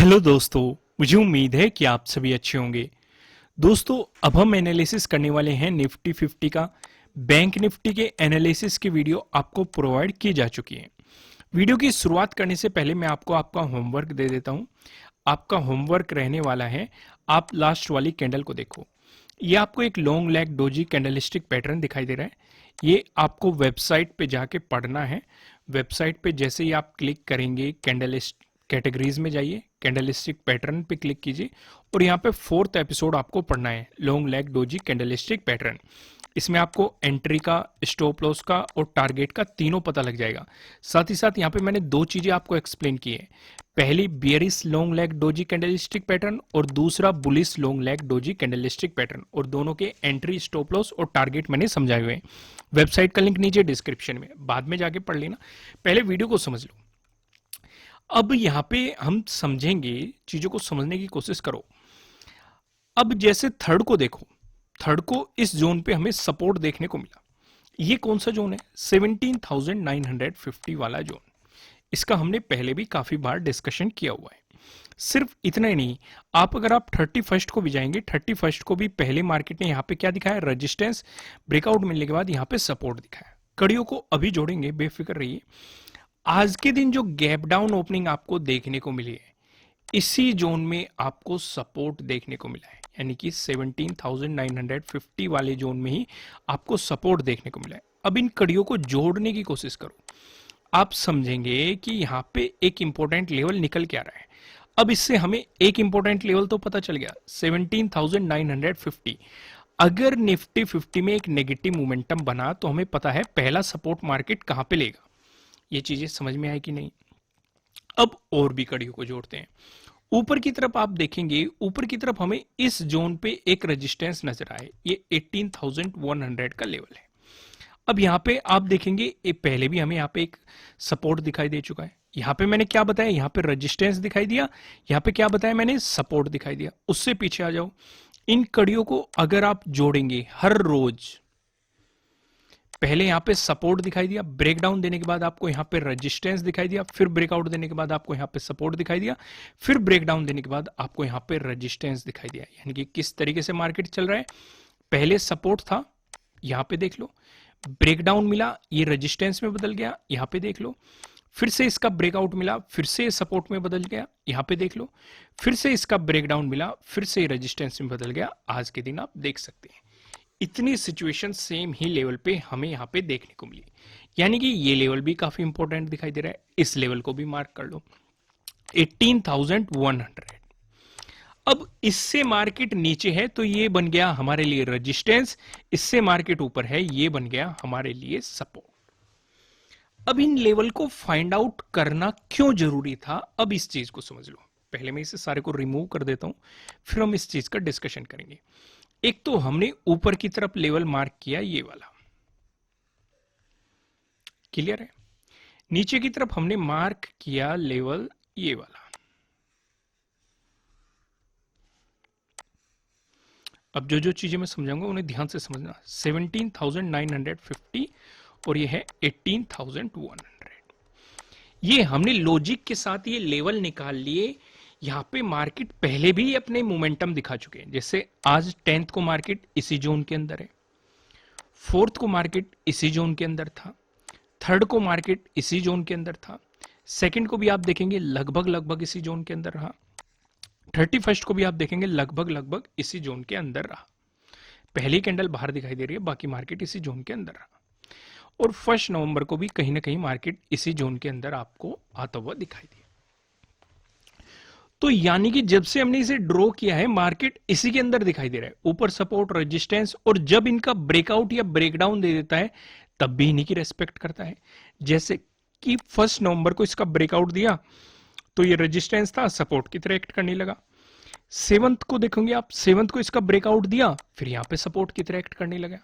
Hello दोस्तों, मुझे उम्मीद है कि आप सभी अच्छे होंगे। दोस्तों, अब हम एनालिसिस करने वाले हैं निफ्टी 50 का। बैंक निफ्टी के एनालिसिस की वीडियो आपको प्रोवाइड की जा चुकी है। वीडियो की शुरुआत करने से पहले मैं आपको आपका होमवर्क दे देता हूं। आपका होमवर्क रहने वाला है, आप लास्ट वाली कैंडल को देखो। ये आपको एक long leg doji candlestick pattern दिखाई दे रहा है। ये आपको वेबसाइट पे जाके पढ़ना है। वेबसाइट पे जैसे ही आप क्लिक करेंगे, कैंडलिस्ट कैटेगरीज में जाइए, कैंडलस्टिक पैटर्न पे क्लिक कीजिए और यहाँ पे 4th एपिसोड आपको पढ़ना है, long leg doji candlestick pattern. इसमें आपको एंट्री का, स्टॉप लॉस का और टारगेट का तीनों पता लग जाएगा। साथ ही साथ यहाँ पे मैंने दो चीजें आपको एक्सप्लेन की है। पहली bearish long leg doji candlestick pattern और दूसरा bullish long leg doji candlestick pattern, और दोनों के एंट्री, स्टॉप लॉस और टारगेट मैंने समझाए हुए हैं। वेबसाइट का लिंक नीचे डिस्क्रिप्शन में, बाद में जाके पढ़ लेना, पहले वीडियो को समझ लो। अब यहाँ पे हम समझेंगे, चीजों को समझने की कोशिश करो। अब जैसे थर्ड को देखो, थर्ड को इस जोन पे हमें सपोर्ट देखने को मिला। ये कौन सा जोन है? 17,950 वाला जोन। इसका हमने पहले भी काफी बार डिस्कशन किया हुआ है। सिर्फ इतना ही नहीं, अगर आप 31st को भी जाएंगे, 31st को भी पहले मार्केट ने यहाँ पे क्या दिखाया? रेजिस्टेंस, ब्रेकआउट मिलने के बाद यहाँ पे सपोर्ट दिखाया। कड़ियों को अभी जोड़ेंगे, बेफिक्र रहिए। आज के दिन जो गैप डाउन ओपनिंग आपको देखने को मिली है, इसी जोन में आपको सपोर्ट देखने को मिला है, यानी कि 17,950 वाले जोन में ही आपको सपोर्ट देखने को मिला है। अब इन कड़ियों को जोड़ने की कोशिश करो, आप समझेंगे कि यहाँ पे एक इंपॉर्टेंट लेवल निकल के आ रहा है। अब इससे हमें एक इंपॉर्टेंट लेवल तो पता चल गया, 17,950। अगर निफ्टी 50 में एक नेगेटिव मोमेंटम बना तो हमें पता है पहला सपोर्ट मार्केट कहां पे लेगा। ये चीजें समझ में आई कि नहीं? अब और भी कड़ियों को जोड़ते हैं। ऊपर की तरफ आप देखेंगे, ऊपर की तरफ हमें इस जोन पे एक रेजिस्टेंस नजर आए, ये 18,100 का लेवल है। अब यहां पे आप देखेंगे, ये पहले भी हमें यहाँ पे एक सपोर्ट दिखाई दे चुका है। यहां पे मैंने क्या बताया? यहां पे रेजिस्टेंस दिखाई दिया। यहां पे क्या बताया मैंने? सपोर्ट दिखाई दिया। उससे पीछे आ जाओ। इन कड़ियों को अगर आप जोड़ेंगे हर रोज, पहले यहां पे सपोर्ट दिखाई दिया, ब्रेकडाउन देने के बाद आपको यहां पे रेजिस्टेंस दिखाई दिया, फिर ब्रेकआउट देने के बाद आपको यहां पे सपोर्ट दिखाई दिया, फिर ब्रेकडाउन देने के बाद आपको यहां पे रेजिस्टेंस दिखाई दिया। यानी कि किस तरीके से मार्केट चल रहा है? पहले सपोर्ट था, यहां पे देख लो, ब्रेकडाउन मिला, ये रेजिस्टेंस में बदल गया, यहां पे देख लो, फिर से इसका ब्रेकआउट मिला, फिर से सपोर्ट में बदल गया, यहां पे देख लो, फिर से इसका ब्रेकडाउन मिला, फिर से रेजिस्टेंस में बदल गया। आज के दिन आप देख सकते हैं इतनी सिचुएशन सेम ही लेवल पे हमें यहां पे देखने को मिली। यानी कि ये लेवल भी काफी इंपॉर्टेंट दिखाई दे रहा है, इस लेवल को भी मार्क कर लो, 18,100। अब इससे मार्केट नीचे है तो ये बन गया हमारे लिए रेजिस्टेंस, इससे मार्केट ऊपर है, ये बन गया हमारे लिए सपोर्ट। अब इन लेवल को फाइंड आउट करना क्यों जरूरी था, अब इस चीज को समझ लो। पहले मैं इसे सारे को रिमूव कर देता हूं, फिर हम इस चीज का डिस्कशन करेंगे। एक तो हमने ऊपर की तरफ लेवल मार्क किया, ये वाला क्लियर है। नीचे की तरफ हमने मार्क किया लेवल ये वाला। अब जो जो चीजें मैं समझाऊंगा उन्हें ध्यान से समझना। 17,950 और ये है 18,100। ये हमने लॉजिक के साथ ये लेवल निकाल लिए। यहां पे मार्केट पहले भी अपने मोमेंटम दिखा चुके हैं, जैसे आज 10th को मार्केट इसी जोन के अंदर है, 4th को मार्केट इसी जोन के अंदर था, 3rd को मार्केट इसी जोन के अंदर था, 2nd को भी आप देखेंगे लगभग लगभग इसी जोन के अंदर रहा, 31st को भी आप देखेंगे लगभग लगभग इसी जोन के अंदर रहा। पहली कैंडल बाहर दिखाई दे रही है, बाकी मार्केट इसी जोन के अंदर रहा। और 1 नवंबर को भी कहीं ना कहीं मार्केट इसी जोन के अंदर आपको आता हुआ दिखाई दिया। तो यानी कि जब से हमने इसे ड्रॉ किया है, मार्केट इसी के अंदर दिखाई दे रहा है, ऊपर सपोर्ट, रेजिस्टेंस, और जब इनका ब्रेकआउट या ब्रेकडाउन दे देता है तब भी इन्हीं की रेस्पेक्ट करता है। जैसे कि 1 नवंबर को इसका ब्रेकआउट दिया तो ये रेजिस्टेंस था, सपोर्ट की तरह एक्ट करने लगा। 7th को देखोगे आप, 7th को इसका ब्रेकआउट दिया, फिर यहां पे सपोर्ट की तरह एक्ट करने लगा।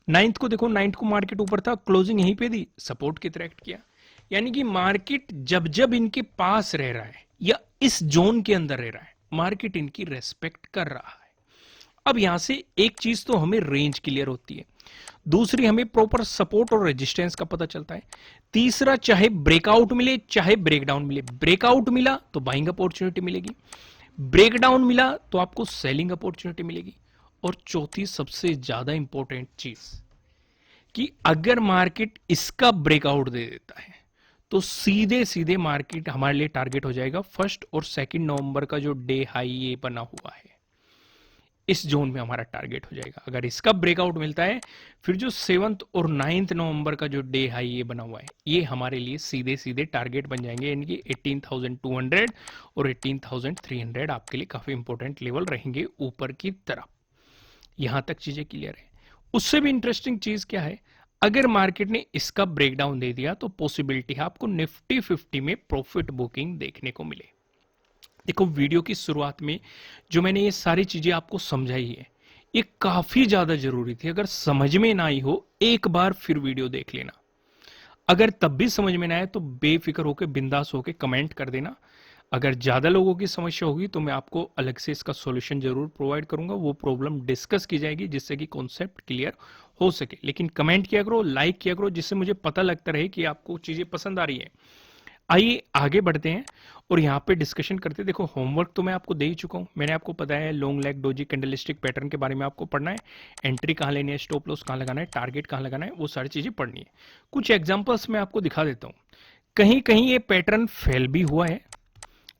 9th को देखो, 9th को मार्केट ऊपर था, क्लोजिंग यहीं पे दी, सपोर्ट की तरह एक्ट किया। यानी कि मार्केट जब जब इनके पास रह रहा है या इस जोन के अंदर रह रहा है, मार्केट इनकी रेस्पेक्ट कर रहा है। अब यहां से एक चीज तो हमें रेंज क्लियर होती है। दूसरी हमें प्रॉपर सपोर्ट और रेजिस्टेंस का पता चलता है। तीसरा, चाहे ब्रेकआउट मिले चाहे ब्रेकडाउन मिले, ब्रेकआउट मिला तो बाइंग अपॉर्चुनिटी मिलेगी, ब्रेकडाउन मिला तो आपको सेलिंग अपॉर्चुनिटी मिलेगी। और चौथी सबसे ज्यादा इंपॉर्टेंट चीज कि अगर मार्केट इसका ब्रेकआउट दे देता है तो सीधे सीधे मार्केट हमारे लिए टारगेट हो जाएगा 1 और 2 नवंबर का जो डे हाई ये बना हुआ है, इस जोन में हमारा टारगेट हो जाएगा। अगर इसका ब्रेकआउट मिलता है फिर जो 7 और 9 नवंबर का जो डे हाई ये बना हुआ है ये हमारे लिए सीधे सीधे टारगेट बन जाएंगे, यानी कि 18,200 और 18,300 आपके लिए काफी इंपॉर्टेंट लेवल रहेंगे ऊपर की तरफ। यहां तक चीजें क्लियर है। उससे भी इंटरेस्टिंग चीज क्या है, अगर मार्केट ने इसका ब्रेकडाउन दे दिया तो पॉसिबिलिटी है आपको निफ्टी 50 में प्रॉफिट बुकिंग देखने को मिले। देखो, वीडियो की शुरुआत में जो मैंने ये सारी चीजें आपको समझाई है ये काफी ज्यादा जरूरी थी। अगर समझ में ना आई हो एक बार फिर वीडियो देख लेना, अगर तब भी समझ में ना आए तो बेफिक्र होकर बिंदास होकर कमेंट कर देना। अगर ज्यादा लोगों की समस्या होगी तो मैं आपको अलग से इसका सॉल्यूशन जरूर प्रोवाइड करूंगा, वो प्रॉब्लम डिस्कस की जाएगी जिससे कि कॉन्सेप्ट क्लियर हो सके। लेकिन कमेंट किया करो, लाइक किया करो, जिससे मुझे पता लगता रहे कि आपको चीजें पसंद आ रही है। आइए आगे बढ़ते हैं और यहाँ पे डिस्कशन करते हैं। देखो, होमवर्क तो मैं आपको दे ही चुका हूँ, मैंने आपको बताया है long leg doji candlestick pattern के बारे में आपको पढ़ना है, एंट्री कहाँ लेनी है, स्टॉप लॉस कहाँ लगाना है, टारगेट कहाँ लगाना है, वो सारी चीजें पढ़नी है। कुछ एग्जांपल्स मैं आपको दिखा देता हूँ। कहीं कहीं ये पैटर्न फेल भी हुआ है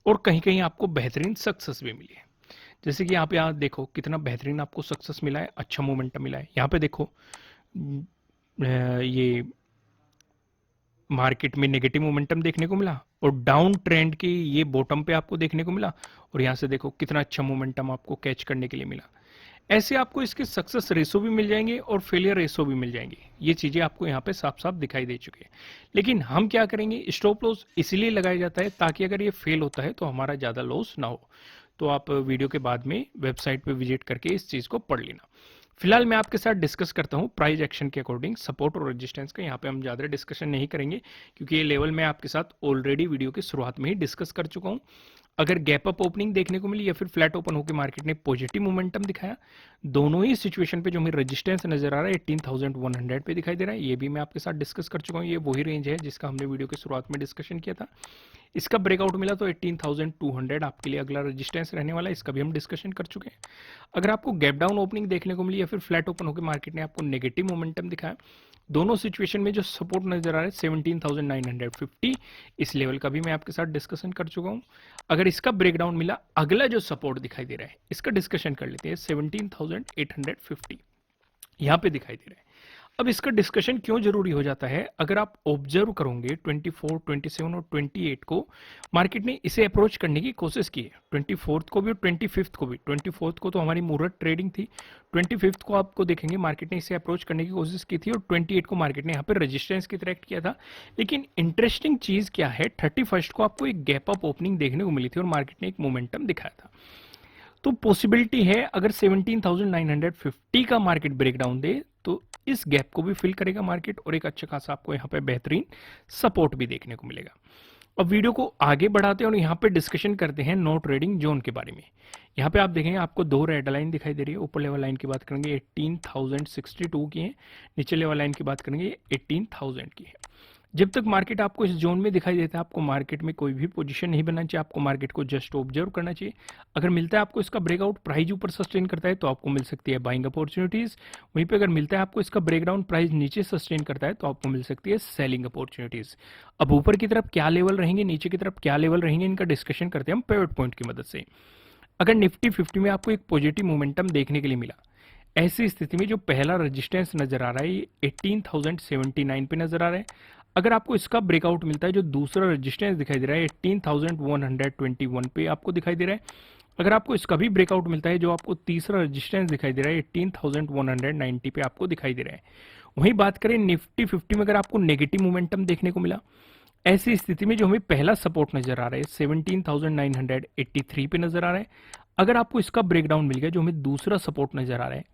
और कहीं कहीं आपको बेहतरीन सक्सेस भी मिली है। जैसे कि यहाँ पे आप देखो कितना बेहतरीन आपको सक्सेस मिला है, अच्छा मोमेंटम मिला है। यहाँ पे देखो ये मार्केट में नेगेटिव मोमेंटम देखने को मिला और डाउन ट्रेंड की ये बॉटम पे आपको देखने को मिला, और यहां से देखो कितना अच्छा मोमेंटम आपको कैच करने के लिए मिला। ऐसे आपको इसके सक्सेस रेशो भी मिल जाएंगे और फेलियर रेशो भी मिल जाएंगे, ये चीजें आपको यहाँ पे साफ साफ दिखाई दे चुकी है। लेकिन हम क्या करेंगे, स्टॉप लॉस इसलिए लगाया जाता है ताकि अगर ये फेल होता है तो हमारा ज्यादा लॉस ना हो। तो आप वीडियो के बाद में वेबसाइट पे विजिट करके इस चीज को पढ़ लेना। फिलहाल मैं आपके साथ डिस्कस करता हूं प्राइस एक्शन के अकॉर्डिंग सपोर्ट और रेजिस्टेंस का। यहाँ पे हम ज्यादा डिस्कशन नहीं करेंगे क्योंकि ये लेवल मैं आपके साथ ऑलरेडी वीडियो की शुरुआत में ही डिस्कस कर चुका हूं। अगर गैप अप ओपनिंग देखने को मिली या फिर फ्लैट ओपन होकर मार्केट ने पॉजिटिव मोमेंटम दिखाया, दोनों ही सिचुएशन पे जो हमें रेजिस्टेंस नजर आ रहा है 18,100 पे दिखाई दे रहा है, ये भी मैं आपके साथ डिस्कस कर चुका हूँ। ये वही रेंज है जिसका हमने वीडियो की शुरुआत में डिस्कशन किया था। इसका ब्रेकआउट मिला तो 18,200 आपके लिए अगला रेजिस्टेंस रहने वाला है, इसका भी हम डिस्कशन कर चुके हैं। अगर आपको गैप डाउन ओपनिंग देखने को मिली या फिर फ्लैट ओपन होकर मार्केट ने आपको नेगेटिव मोमेंटम दिखाया, दोनों सिचुएशन में जो सपोर्ट नजर आ रहा है 17,950, इस लेवल का भी मैं आपके साथ डिस्कशन कर चुका हूं। अगर इसका ब्रेकडाउन मिला, अगला जो सपोर्ट दिखाई दे रहा है इसका डिस्कशन कर लेते हैं, 17,850 यहां पे दिखाई दे रहा है। अब इसका डिस्कशन क्यों जरूरी हो जाता है, अगर आप ऑब्जर्व करोगे 24, 27 और 28 को मार्केट ने इसे अप्रोच करने की कोशिश की है। 24 को भी और 25 को भी। 24 को तो हमारी मुहूर्त ट्रेडिंग थी, 25 को आपको देखेंगे मार्केट ने इसे अप्रोच करने की कोशिश की थी और 28 को मार्केट ने यहाँ पर रेजिस्टेंस की तरह एक्ट किया था। लेकिन इंटरेस्टिंग चीज क्या है, 31 को आपको एक गैप अप ओपनिंग देखने को मिली थी और मार्केट ने एक मोमेंटम दिखाया था। तो पॉसिबिलिटी है अगर 17,950 का मार्केट ब्रेकडाउन दे तो इस गैप को भी फिल करेगा मार्केट और एक अच्छा खासा आपको यहाँ पे बेहतरीन सपोर्ट भी देखने को मिलेगा। अब वीडियो को आगे बढ़ाते हैं और यहाँ पे डिस्कशन करते हैं नो ट्रेडिंग जोन के बारे में। यहाँ पे आप देखेंगे आपको दो रेड लाइन दिखाई दे रही है। ऊपर लेवल लाइन की बात करेंगे 18,062 की है, नीचे लेवल लाइन की बात करेंगे 18,000 की है। जब तक मार्केट आपको इस जोन में दिखाई देता है आपको मार्केट में कोई भी पोजीशन नहीं बनना चाहिए, आपको मार्केट को जस्ट ऑब्जर्व करना चाहिए। अगर मिलता है आपको इसका ब्रेकआउट, प्राइस ऊपर सस्टेन करता है तो आपको मिल सकती है बाइंग अपॉर्चुनिटीज। वहीं पे अगर मिलता है आपको इसका ब्रेकडाउन, प्राइस नीचे सस्टेन करता है तो आपको मिल सकती है सेलिंग अपॉर्चुनिटीज। अब ऊपर की तरफ क्या लेवल रहेंगे, नीचे की तरफ क्या लेवल रहेंगे, इनका डिस्कशन करते हैं हम पिवट पॉइंट की मदद से। अगर निफ्टी 50 में आपको एक पॉजिटिव मोमेंटम देखने के लिए मिला, ऐसी स्थिति में जो पहला रेजिस्टेंस नजर आ रहा है 18,079 पे नजर आ रहा है। अगर आपको इसका ब्रेकआउट मिलता है, जो दूसरा रेजिस्टेंस दिखाई दे रहा है 18,121 पे आपको दिखाई दे रहा है। अगर आपको इसका भी ब्रेकआउट मिलता है, जो आपको तीसरा रेजिस्टेंस दिखाई दे रहा है 18,190 पे आपको दिखाई दे रहा है। वहीं बात करें निफ्टी 50 में, अगर आपको नेगेटिव मोमेंटम देखने को मिला, ऐसी स्थिति में जो हमें पहला सपोर्ट नजर आ रहा है 17,983 पे नजर आ रहा है। अगर आपको इसका ब्रेकडाउन मिल गया, जो हमें दूसरा सपोर्ट नजर आ रहा है,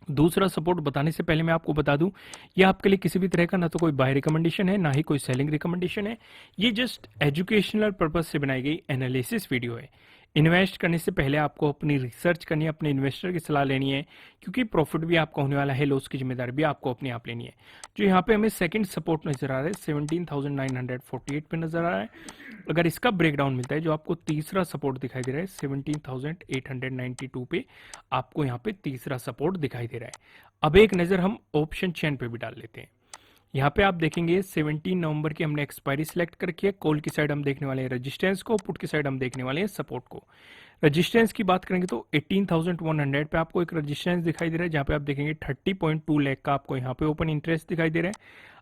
दूसरा सपोर्ट बताने से पहले मैं आपको बता दूं, ये आपके लिए किसी भी तरह का ना तो कोई बाय रिकमेंडेशन है ना ही कोई सेलिंग रिकमेंडेशन है। ये जस्ट एजुकेशनल पर्पज से बनाई गई एनालिसिस वीडियो है। इन्वेस्ट करने से पहले आपको अपनी रिसर्च करनी है, अपने इन्वेस्टर की सलाह लेनी है, क्योंकि प्रॉफिट भी आपका होने वाला है, लॉस की जिम्मेदारी भी आपको अपने आप लेनी है। जो यहाँ पे हमें सेकंड सपोर्ट नजर आ रहा है 17,948 पे नजर आ रहा है। अगर इसका ब्रेकडाउन मिलता है, जो आपको तीसरा सपोर्ट दिखाई दे रहा है 17,892 पे, आपको यहाँ पे तीसरा सपोर्ट दिखाई दे रहा है। अब एक नजर हम ऑप्शन चेन पे भी डाल लेते हैं। यहाँ पे आप देखेंगे 17 नवंबर की हमने एक्सपायरी सिलेक्ट कर रखी है। कॉल की साइड हम देखने वाले हैं रेजिस्टेंस को, पुट की साइड हम देखने वाले हैं सपोर्ट को। रेजिस्टेंस की बात करेंगे तो 18,100 पे आपको एक रेजिस्टेंस दिखाई दे रहा है, जहाँ पे आप देखेंगे 30.2 लाख का आपको यहाँ पे ओपन इंटरेस्ट दिखाई दे रहा है।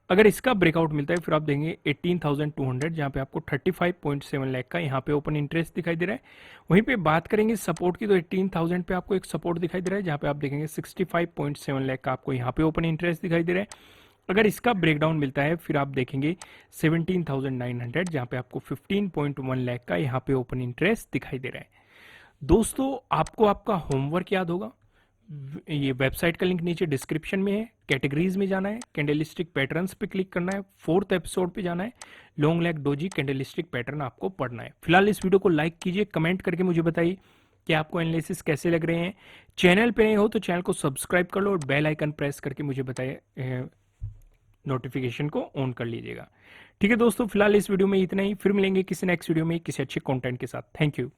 अगर इसका ब्रेकआउट मिलता है फिर आप देखेंगे 18,200, जहाँ पे आपको 35.7 लाख का यहाँ पे ओपन इंटरेस्ट दिखाई दे रहा है। वहीं पे बात करेंगे सपोर्ट की तो 18,000 पे आपको एक सपोर्ट दिखाई दे रहा है, जहाँ पे आप देखेंगे 65.7 लाख का आपको यहाँ पे ओपन इंटरेस्ट दिखाई दे रहा है। अगर इसका ब्रेकडाउन मिलता है फिर आप देखेंगे 17,900, जहाँ पे आपको 15.1 लाख का यहाँ पे ओपन इंटरेस्ट दिखाई दे रहा है। दोस्तों, आपको आपका होमवर्क याद होगा। ये वेबसाइट का लिंक नीचे डिस्क्रिप्शन में है। कैटेगरीज में जाना है, कैंडलस्टिक पैटर्न्स पे क्लिक करना है, 4th एपिसोड पे जाना है, long leg doji candlestick pattern आपको पढ़ना है। फिलहाल इस वीडियो को लाइक कीजिए, कमेंट करके मुझे बताइए कि आपको एनालिसिस कैसे लग रहे हैं। चैनल पे नए हो तो चैनल को सब्सक्राइब कर लो और बेल आइकन प्रेस करके मुझे बताइए, नोटिफिकेशन को ऑन कर लीजिएगा। ठीक है दोस्तों, फिलहाल इस वीडियो में इतना ही। फिर मिलेंगे किसी नेक्स्ट वीडियो में किसी अच्छे कंटेंट के साथ। Thank you.